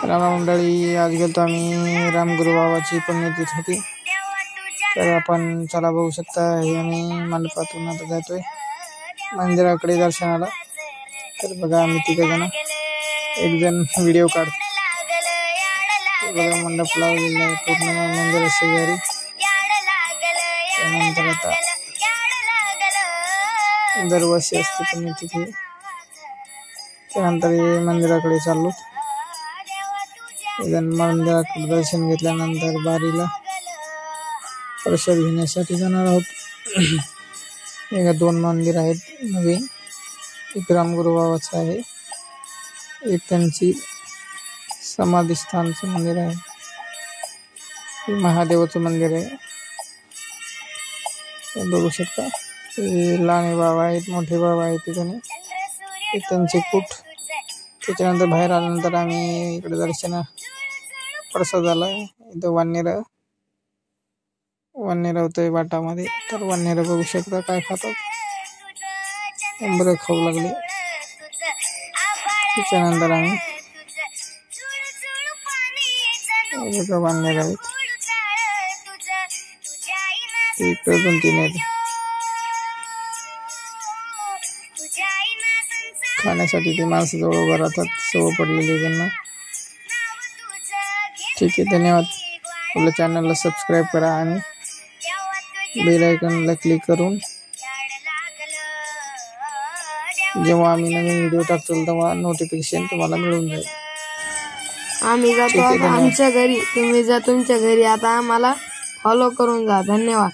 राममंडळी, आज गेलतो आम्ही रामगुरू बाबाची पुण्यतिथी होती. तर आपण चला बघू शकता, हे आम्ही मंडपातून आता जातोय मंदिराकडे दर्शनाला. तर बघा आम्ही तिघ जण, एक जण व्हिडिओ काढतो. बघा मंडप लावलेला आहे पूर्ण मंदिरा शेजारी. त्यानंतर आता दरवर्षी असते पुण्यतिथी. त्यानंतर हे मंदिराकडे चाललो. मंदिराकडे दर्शन घेतल्यानंतर बारीला प्रसाद घेण्यासाठी जाणार आहोत. एक 2 मंदिर आहेत नवीन. एक रामगुरू बाबाचं आहे, एक त्यांची समाधी स्थानचं मंदिर आहे. हे महादेवाचं मंदिर आहे, बघू शकता. लहाने बाबा आहेत, मोठे बाबा आहेत तिथे. त्यांचे कूट. त्याच्यानंतर बाहेर आल्यानंतर आम्ही इकडे दर्शन प्रसादाला इथं वन्नेर होतंय वाटामध्ये. तर वन्नेर बघू शकता काय खातात, बरं खाऊ लागले. त्याच्यानंतर आम्ही वन्नेर आहेत, इकडे 2-3 आहेत. खाण्यासाठी ते माणसं जवळ उभं राहतात, सवय पडलेली त्यांना. ठीक आहे, धन्यवाद. आपल्या चॅनलला सबस्क्राईब करा आणि बेल आयकॉनला क्लिक करून जेव्हा आम्ही नवीन व्हिडिओ टाकतो तेव्हा नोटिफिकेशन तुम्हाला मिळून जाईल. आम्ही जातो आता आमच्या घरी, तुम्ही जा तुमच्या घरी. आता आम्हाला फॉलो करून जा. धन्यवाद.